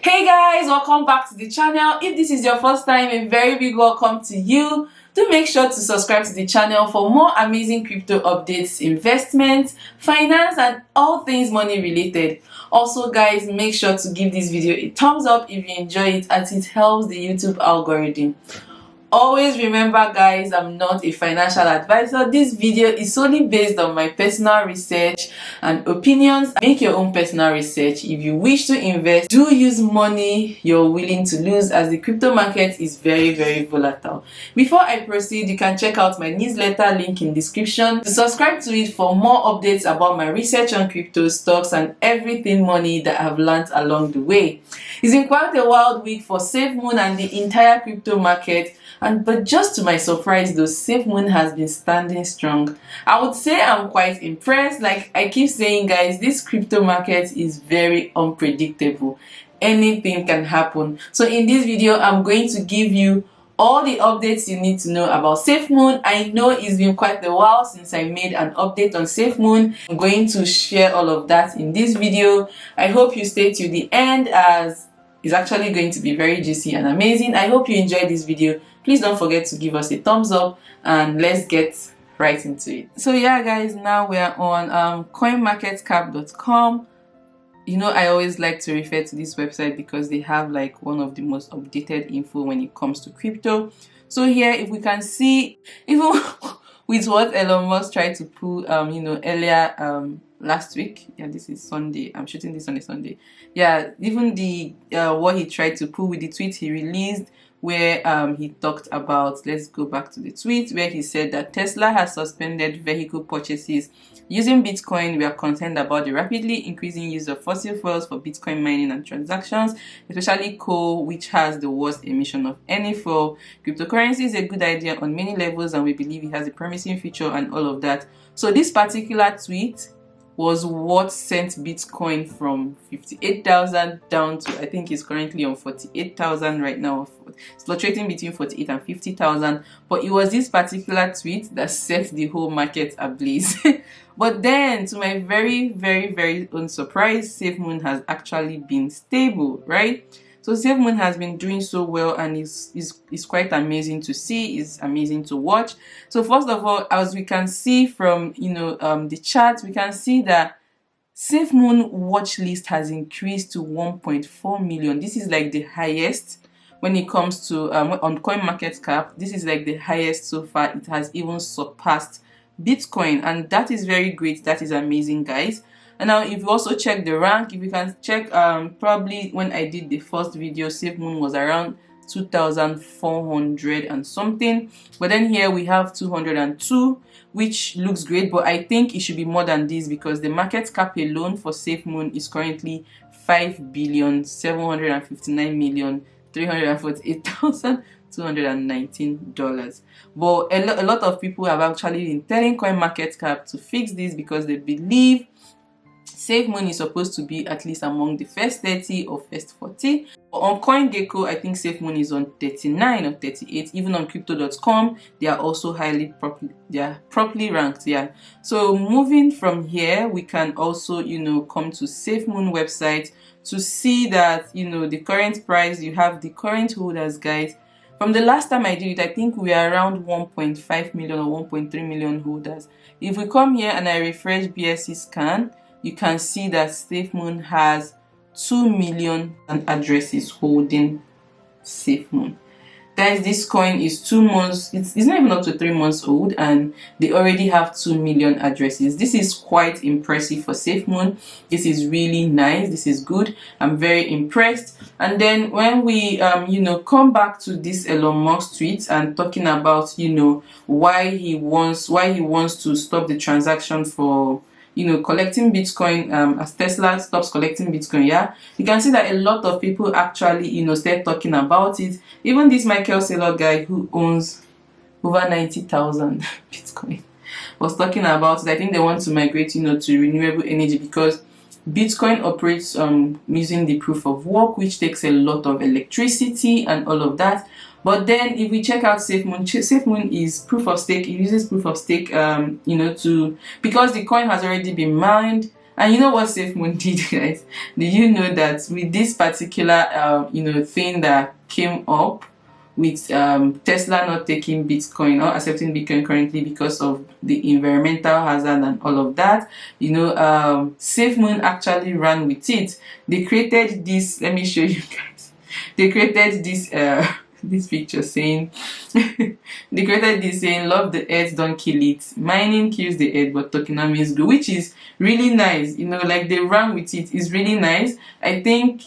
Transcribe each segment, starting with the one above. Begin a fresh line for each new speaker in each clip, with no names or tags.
Hey guys, welcome back to the channel. If this is your first time, a very big welcome to you. Do make sure to subscribe to the channel for more amazing crypto updates, investments, finance, and all things money related. Also guys, make sure to give this video a thumbs up if you enjoy it, as it helps the YouTube algorithm. Always remember guys, I'm not a financial advisor. This video is solely based on my personal research and opinions. Make your own personal research. If you wish to invest, do use money you're willing to lose, as the crypto market is very volatile. Before I proceed, you can check out my newsletter, link in description, to subscribe to it for more updates about my research on crypto, stocks, and everything money that I've learned along the way. It's been quite a wild week for SafeMoon and the entire crypto market. But just to my surprise though, SafeMoon has been standing strong. I would say I'm quite impressed. Like I keep saying guys, this crypto market is very unpredictable. Anything can happen. So in this video, I'm going to give you all the updates you need to know about SafeMoon. I know it's been quite a while since I made an update on SafeMoon. I'm going to share all of that in this video. I hope you stay till the end, as it's actually going to be very juicy and amazing. I hope you enjoyed this video. Please don't forget to give us a thumbs up and let's get right into it. So yeah guys, now we are on CoinMarketCap.com. You know, I always like to refer to this website because they have like one of the most updated info when it comes to crypto. So here, if we can see, even with what Elon Musk tried to pull earlier last week, yeah, this is Sunday, I'm shooting this on a Sunday, yeah, even the what he tried to pull with the tweet he released, where he talked about, let's go back to the tweet, where he said that Tesla has suspended vehicle purchases using Bitcoin. We are concerned about the rapidly increasing use of fossil fuels for Bitcoin mining and transactions, especially coal, which has the worst emission of any fuel. Cryptocurrency is a good idea on many levels, and we believe it has a promising future and all of that. So this particular tweet was what sent Bitcoin from 58,000 down to, I think it's currently on 48,000 right now. It's fluctuating between 48 and 50,000. But it was this particular tweet that set the whole market ablaze. But then, to my very own surprise, SafeMoon has actually been stable, right? So SafeMoon has been doing so well, and is quite amazing to see. It's amazing to watch. So first of all, as we can see from the chart, we can see that SafeMoon watch list has increased to 1.4 million. This is like the highest when it comes to on CoinMarketCap. This is like the highest so far. It has even surpassed Bitcoin, and that is very great. That is amazing, guys. And now if you also check the rank, if you can check, probably when I did the first video, SafeMoon was around 2,400 and something, but then here we have 202, which looks great, but I think it should be more than this, because the market cap alone for SafeMoon is currently $5,759,348,219. But a lot of people have actually been telling CoinMarketCap to fix this, because they believe SafeMoon is supposed to be at least among the first 30 or first 40. But on CoinGecko, I think SafeMoon is on 39 or 38. Even on Crypto.com, they are also properly ranked. Yeah. So moving from here, we can also come to SafeMoon website to see that the current price. You have the current holders, guys. From the last time I did it, I think we are around 1.5 million or 1.3 million holders. If we come here and I refresh BSC scan, you can see that SafeMoon has 2 million addresses holding SafeMoon. Guys, this coin is 2 months, it's not even up to 3 months old, and they already have 2 million addresses. This is quite impressive for SafeMoon. This is really nice. This is good. I'm very impressed. And then when we come back to this Elon Musk tweet and talking about why he wants to stop the transaction for collecting Bitcoin, as Tesla stops collecting Bitcoin, yeah, you can see that a lot of people actually start talking about it. Even this Michael Saylor guy, who owns over 90,000 Bitcoin, was talking about it. I think they want to migrate to renewable energy, because Bitcoin operates using the proof of work, which takes a lot of electricity and all of that. But then if we check out SafeMoon is proof of stake. It uses proof of stake, because the coin has already been mined And you know what SafeMoon did, guys? Did you know that with this particular thing that came up with Tesla not taking Bitcoin, not accepting Bitcoin currently because of the environmental hazard and all of that, SafeMoon actually ran with it. They created this, let me show you guys. They created this this picture saying they created this saying, love the earth, don't kill it. Mining kills the earth, but tokenomics grow, which is really nice. Like they ran with it. It's really nice. I think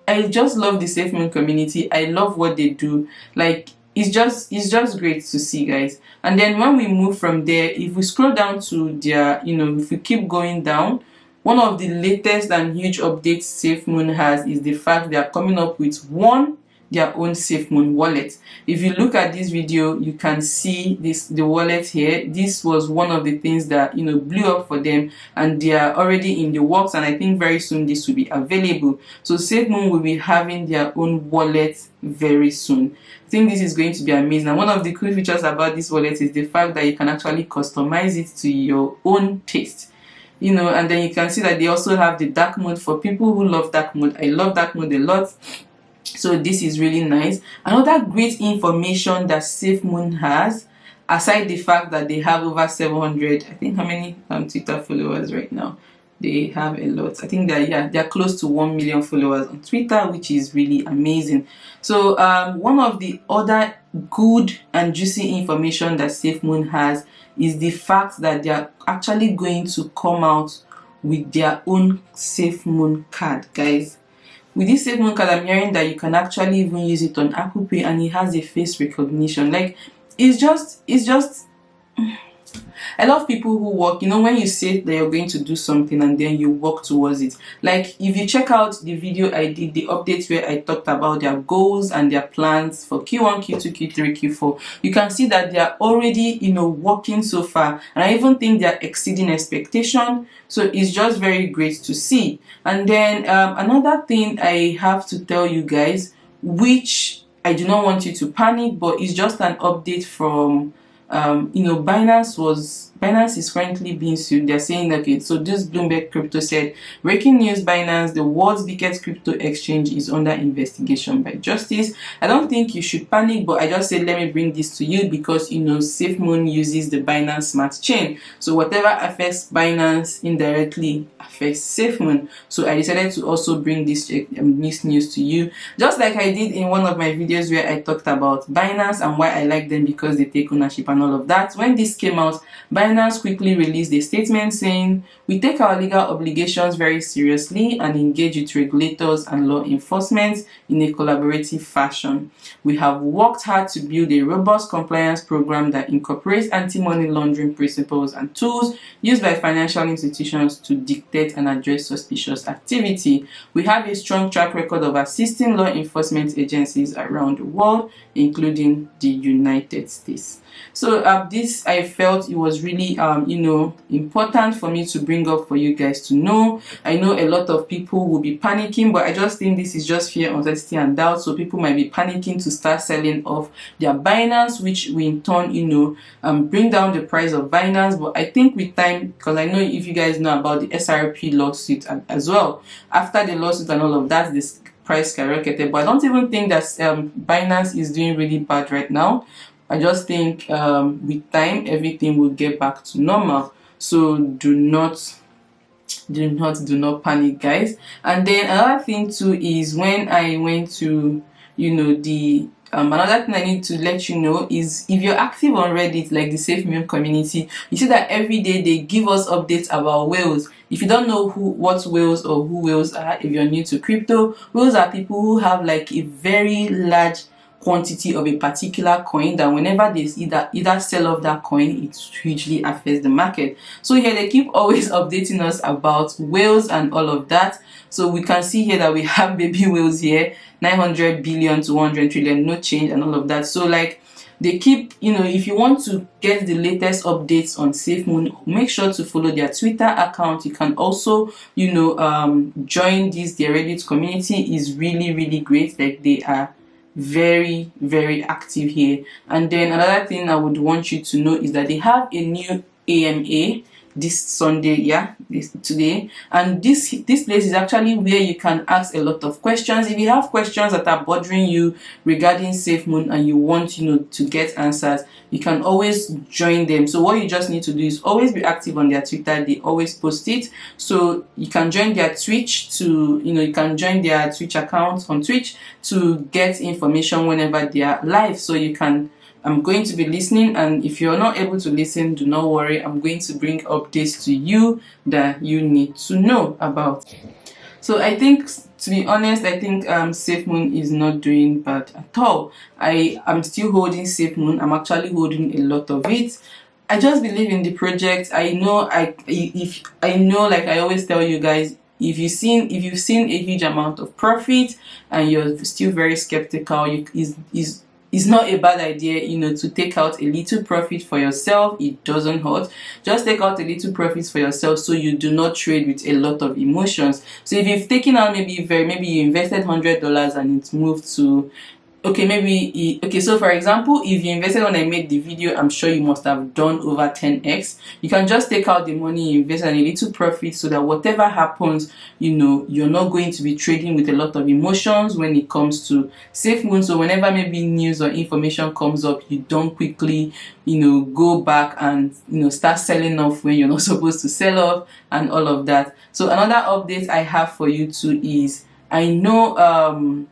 I just love the SafeMoon community. I love what they do. Like it's just great to see, guys. And then when we move from there, if we scroll down to their, if we keep going down, one of the latest and huge updates SafeMoon has is the fact they are coming up with their own SafeMoon wallet. If you look at this video, you can see the wallet here. This was one of the things that blew up for them, and they are already in the works, and I think very soon this will be available. So SafeMoon will be having their own wallet very soon. I think this is going to be amazing. And one of the cool features about this wallet is the fact that you can actually customize it to your own taste. And then you can see that they also have the dark mode for people who love dark mode. I love dark mode a lot. So this is really nice. Another great information that SafeMoon has, aside the fact that they have over 700, I think, how many Twitter followers right now? They have a lot. I think they're close to 1 million followers on Twitter, which is really amazing. So one of the other good and juicy information that SafeMoon has is the fact that they are actually going to come out with their own SafeMoon card, guys. With this SafeMoon card, I'm hearing that you can actually even use it on Apple Pay, and it has a face recognition. Like it's just I love people who work, when you say that you're going to do something and then you work towards it. Like if you check out the video I did, the updates where I talked about their goals and their plans for Q1, Q2, Q3, Q4, you can see that they are already, working so far. And I even think they're exceeding expectation. So it's just very great to see. And then another thing I have to tell you guys, which I do not want you to panic, but it's just an update from Binance is currently being sued. They're saying, okay, so this Bloomberg Crypto said, breaking news, Binance, the world's biggest crypto exchange, is under investigation by justice. I don't think you should panic, but I just said, let me bring this to you because, SafeMoon uses the Binance Smartchain. So whatever affects Binance indirectly affects SafeMoon. So I decided to also bring this news to you, just like I did in one of my videos where I talked about Binance and why I like them because they take ownership and all of that. When this came out, Binance quickly released a statement saying, we take our legal obligations very seriously and engage with regulators and law enforcement in a collaborative fashion. We have worked hard to build a robust compliance program that incorporates anti-money laundering principles and tools used by financial institutions to detect and address suspicious activity. We have a strong track record of assisting law enforcement agencies around the world, including the United States. So this, I felt it was really important for me to bring up for you guys to know. I know a lot of people will be panicking, but I just think this is just fear, uncertainty, and doubt. So people might be panicking to start selling off their Binance, which will in turn bring down the price of Binance. But I think with time, because I know if you guys know about the SRP lawsuit as well, after the lawsuit and all of that, this price skyrocketed. But I don't even think that Binance is doing really bad right now. I just think with time everything will get back to normal. So do not panic, guys. And then another thing too is when I went to another thing I need to let you know is if you're active on Reddit, like the SafeMoon community, you see that every day they give us updates about whales. If you don't know what whales or who whales are, if you're new to crypto, whales are people who have like a very large quantity of a particular coin that whenever they either sell off that coin, it hugely affects the market. So here they keep always updating us about whales and all of that. So we can see here that we have baby whales here, 900 billion to 100 trillion, no change and all of that. So like they keep, if you want to get the latest updates on SafeMoon, make sure to follow their Twitter account. You can also, join their Reddit community. Is really, really great. Like they are very, very active here. And then another thing I would want you to know is that they have a new AMA. this Sunday, today. And this place is actually where you can ask a lot of questions. If you have questions that are bothering you regarding SafeMoon and you want to get answers, you can always join them. So what you just need to do is always be active on their Twitter. They always post it, so you can join their Twitch you can join their Twitch account on Twitch to get information whenever they are live. So I'm going to be listening, and if you're not able to listen, do not worry. I'm going to bring updates to you that you need to know about. So I think, to be honest, SafeMoon is not doing bad at all. I'm still holding SafeMoon. I'm actually holding a lot of it. I just believe in the project. I know, like I always tell you guys, if you've seen a huge amount of profit and you're still very skeptical, it's not a bad idea, to take out a little profit for yourself. It doesn't hurt. Just take out a little profit for yourself so you do not trade with a lot of emotions. So if you've taken out maybe you invested $100 and it's moved to, so for example, if you invested when I made the video, I'm sure you must have done over 10x. You can just take out the money you invested and a little profit, so that whatever happens, you're not going to be trading with a lot of emotions when it comes to SafeMoon. So whenever maybe news or information comes up, you don't quickly go back and start selling off when you're not supposed to sell off and all of that. So another update I have for you too is, I know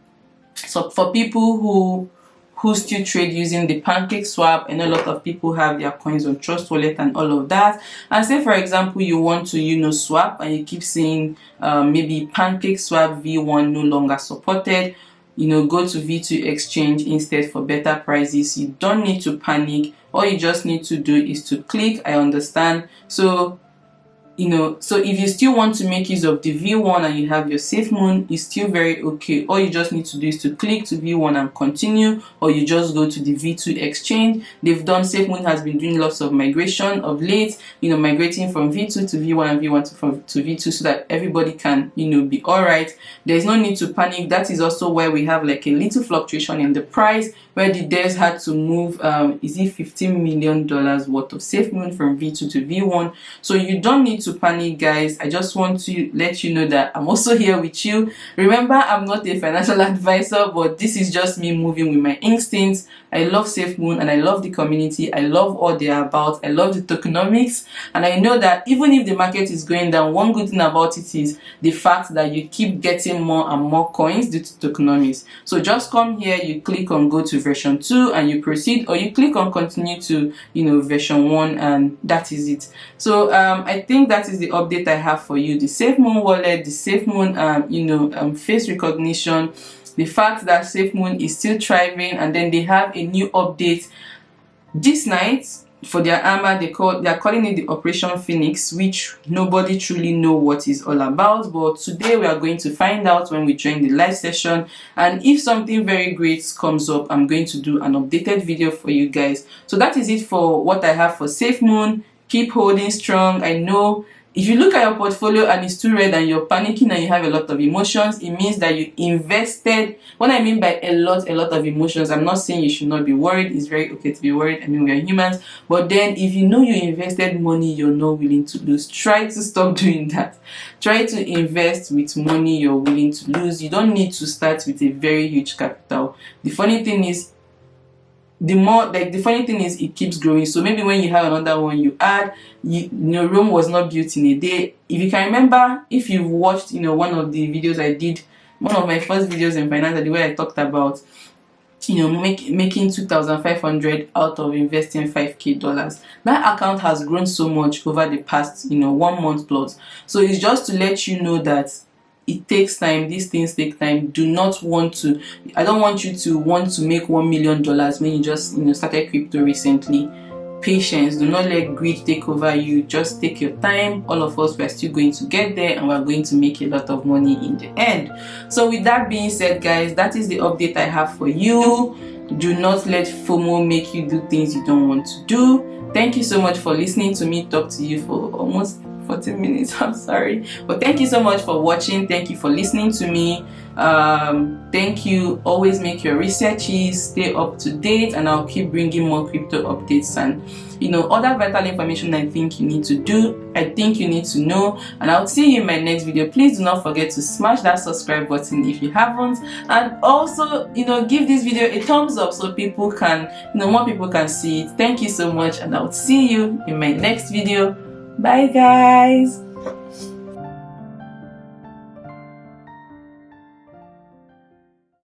so for people who still trade using the Pancake Swap, and a lot of people have their coins on Trust Wallet and all of that, and say for example you want to swap and you keep seeing maybe Pancake Swap V1 no longer supported, go to V2 exchange instead for better prices. You don't need to panic. All you just need to do is to click I understand. So if you still want to make use of the V1 and you have your SafeMoon, it's still very okay. All you just need to do is to click to V1 and continue, or you just go to the V2 exchange. SafeMoon has been doing lots of migration of late, migrating from V2 to V1 and V1 to V2, so that everybody can, be all right. There's no need to panic. That is also where we have like a little fluctuation in the price, where the DES had to move, is it $15 million worth of SafeMoon from V2 to V1. So you don't need to panic, guys. I just want to let you know that I'm also here with you. Remember, I'm not a financial advisor, but this is just me moving with my instincts. I love SafeMoon and I love the community. I love all they're about. I love the tokenomics, and I know that even if the market is going down, one good thing about it is the fact that you keep getting more and more coins due to tokenomics. So just come here, you click on go to version 2 and you proceed, or you click on continue to version 1, and that is it. So I think that is the update I have for you. The SafeMoon wallet, the SafeMoon face recognition, the fact that SafeMoon is still thriving, and then they have a new update this night for their armor. They are calling it the Operation Phoenix, which nobody truly know what is all about, but today we are going to find out when we join the live session. And if something very great comes up, I'm going to do an updated video for you guys. So that is it for what I have for SafeMoon. Keep holding strong. I know if you look at your portfolio and it's too red and you're panicking and you have a lot of emotions, it means that you invested. What I mean by a lot of emotions, I'm not saying you should not be worried. It's very okay to be worried. I mean, we are humans. But then if you know you invested money you're not willing to lose, try to stop doing that. Try to invest with money you're willing to lose. You don't need to start with a very huge capital. The funny thing is, it keeps growing. So maybe when you have another one you add, Rome was not built in a day. If you can remember, if you've watched one of the videos I did, one of my first videos in finance, the way I talked about making 2,500 out of investing $5,000. That account has grown so much over the past 1 month plus. So it's just to let you know that it takes time. These things take time. I don't want you to want to make $1 million when you just started crypto recently. Patience. Do not let greed take over you. Just take your time. All of us, we're still going to get there, and we're going to make a lot of money in the end. So with that being said, guys, that is the update I have for you. Do not let FOMO make you do things you don't want to do. Thank you so much for listening to me talk to you for almost 14 minutes. I'm sorry, but thank you so much for watching. Thank you for listening to me. Thank you. Always make your researches, stay up to date, and I'll keep bringing more crypto updates and other vital information I think you need to do, I think you need to know. And I'll see you in my next video. Please do not forget to smash that subscribe button if you haven't, and also give this video a thumbs up so people can more people can see it. Thank you so much, and I'll see you in my next video. Bye guys.